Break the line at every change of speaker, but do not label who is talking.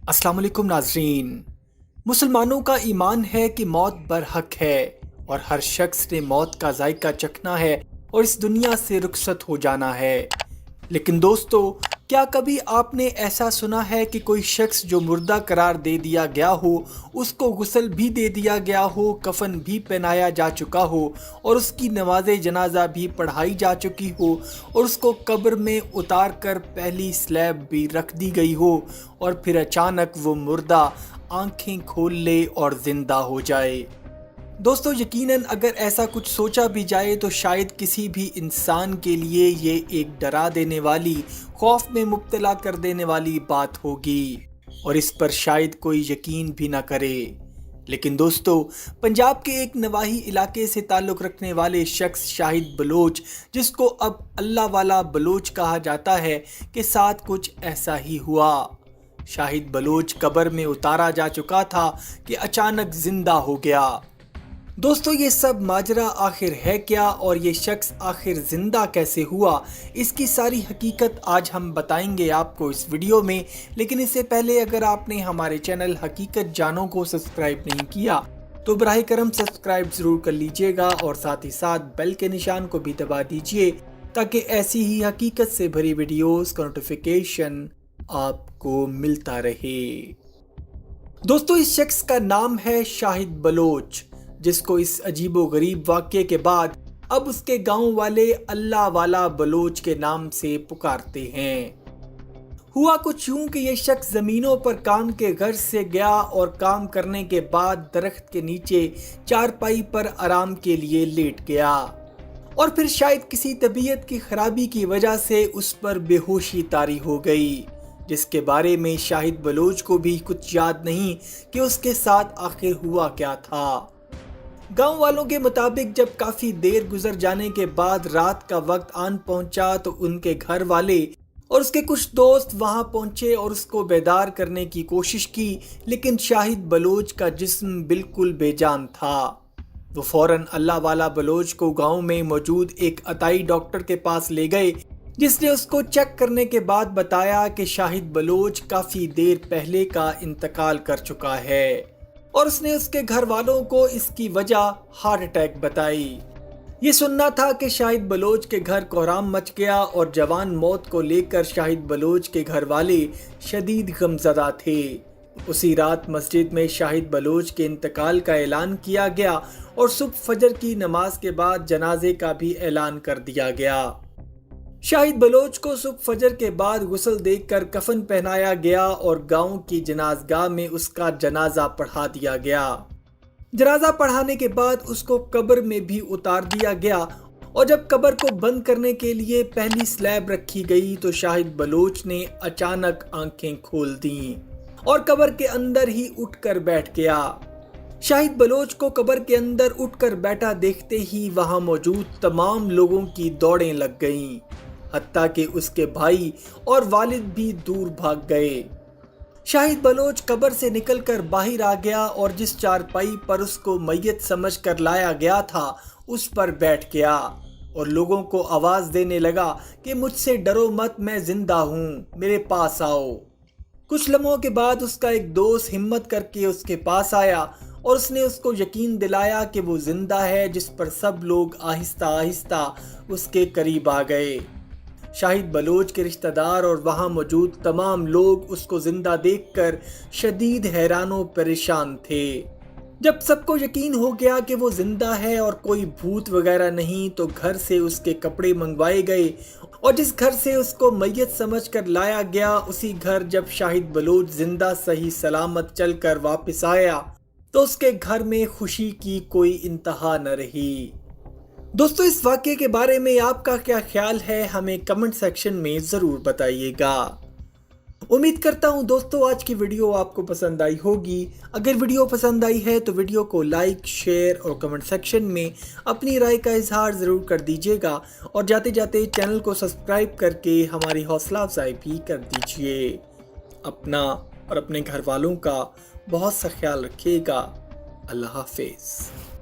अस्सलाम वालेकुम नाजरीन। मुसलमानों का ईमान है कि मौत बरहक है और हर शख्स ने मौत का जायका चखना है और इस दुनिया से रुखसत हो जाना है। लेकिन दोस्तों, क्या कभी आपने ऐसा सुना है कि कोई शख्स जो मुर्दा करार दे दिया गया हो, उसको गुस्ल भी दे दिया गया हो, कफन भी पहनाया जा चुका हो और उसकी नमाज जनाजा भी पढ़ाई जा चुकी हो और उसको कब्र में उतार कर पहली स्लैब भी रख दी गई हो और फिर अचानक वो मुर्दा आंखें खोल ले और जिंदा हो जाए? दोस्तों, यकीनन अगर ऐसा कुछ सोचा भी जाए तो शायद किसी भी इंसान के लिए ये एक डरा देने वाली, खौफ में मुब्तला कर देने वाली बात होगी और इस पर शायद कोई यकीन भी ना करे। लेकिन दोस्तों, पंजाब के एक नवाही इलाके से ताल्लुक़ रखने वाले शख्स शाहिद बलोच, जिसको अब अल्लाह वाला बलोच कहा जाता है, के साथ कुछ ऐसा ही हुआ। शाहिद बलोच कब्र में उतारा जा चुका था कि अचानक जिंदा हो गया। दोस्तों, ये सब माजरा आखिर है क्या और ये शख्स आखिर जिंदा कैसे हुआ, इसकी सारी हकीकत आज हम बताएंगे आपको इस वीडियो में। लेकिन इससे पहले अगर आपने हमारे चैनल हकीकत जानो को सब्सक्राइब नहीं किया तो बराह करम सब्सक्राइब ज़रूर कर लीजिएगा और साथ ही साथ बेल के निशान को भी दबा दीजिए ताकि ऐसी ही हकीकत से भरी वीडियोस का नोटिफिकेशन आपको मिलता रहे। दोस्तों, इस शख्स का नाम है शाहिद बलोच, जिसको इस अजीबो गरीब वाक़ये के बाद अब उसके गांव वाले अल्लाह वाला बलोच के नाम से पुकारते हैं। हुआ कुछ यूं कि ये शख्स ज़मीनों पर काम के घर से गया और काम करने के बाद दरख्त के नीचे चारपाई पर आराम के लिए लेट गया और फिर शायद किसी तबीयत की खराबी की वजह से उस पर बेहोशी तारी हो गई, जिसके बारे में शाहिद बलोच को भी कुछ याद नहीं कि उसके साथ आखिर हुआ क्या था। गांव वालों के मुताबिक जब काफी देर गुजर जाने के बाद रात का वक्त आन पहुंचा तो उनके घर वाले और उसके कुछ दोस्त वहां पहुंचे और उसको बेदार करने की कोशिश की, लेकिन शाहिद बलोच का जिस्म बिल्कुल बेजान था। वो फौरन अल्लाह वाला बलोच को गांव में मौजूद एक अताई डॉक्टर के पास ले गए, जिसने उसको चेक करने के बाद बताया कि शाहिद बलोच काफी देर पहले का इंतकाल कर चुका है और उसने उसके घर वालों को इसकी वजह हार्ट अटैक बताई। ये सुनना था कि शाहिद बलोच के घर कोहराम मच गया और जवान मौत को लेकर शाहिद बलोच के घर वाले शदीद गमज़दा थे। उसी रात मस्जिद में शाहिद बलोच के इंतकाल का ऐलान किया गया और सुबह फजर की नमाज के बाद जनाजे का भी ऐलान कर दिया गया। शाहिद बलोच को सुबह फजर के बाद गुस्ल देकर कफन पहनाया गया और गांव की जनाजगाह में उसका जनाजा पढ़ा दिया गया। जनाजा पढ़ाने के बाद उसको कब्र में भी उतार दिया गया और जब कब्र को बंद करने के लिए पहली स्लैब रखी गई तो शाहिद बलोच ने अचानक आंखें खोल दी और कब्र के अंदर ही उठकर बैठ गया। शाहिद बलोच को कब्र के अंदर उठकर बैठा देखते ही वहां मौजूद तमाम लोगों की दौड़ें लग गईं, हत्ता कि उसके भाई और वालिद भी दूर भाग गए। शाहिद बलोच कब्र से निकलकर बाहर आ गया और जिस चारपाई पर उसको मैयत समझकर लाया गया था उस पर बैठ गया और लोगों को आवाज देने लगा कि मुझसे डरो मत, मैं जिंदा हूँ, मेरे पास आओ। कुछ लम्हों के बाद उसका एक दोस्त हिम्मत करके उसके पास आया और उसने उसको यकीन दिलाया कि वो जिंदा है, जिस पर सब लोग आहिस्ता आहिस्ता उसके करीब आ गए। शाहिद बलोच के रिश्तेदार और वहां मौजूद तमाम लोग उसको जिंदा देखकर शदीद हैरान परेशान थे। जब सबको यकीन हो गया कि वो जिंदा है और कोई भूत वगैरह नहीं तो घर से उसके कपड़े मंगवाए गए और जिस घर से उसको मैयत समझकर लाया गया उसी घर जब शाहिद बलोच जिंदा सही सलामत चलकर वापस आया तो उसके घर में खुशी की कोई इंतहा न रही। दोस्तों, इस वाक़ये के बारे में आपका क्या ख्याल है, हमें कमेंट सेक्शन में ज़रूर बताइएगा। उम्मीद करता हूँ दोस्तों आज की वीडियो आपको पसंद आई होगी। अगर वीडियो पसंद आई है तो वीडियो को लाइक, शेयर और कमेंट सेक्शन में अपनी राय का इजहार ज़रूर कर दीजिएगा और जाते जाते चैनल को सब्सक्राइब करके हमारी हौसला अफजाई भी कर दीजिए। अपना और अपने घर वालों का बहुत सा ख्याल रखिएगा। अल्लाह हाफिज़।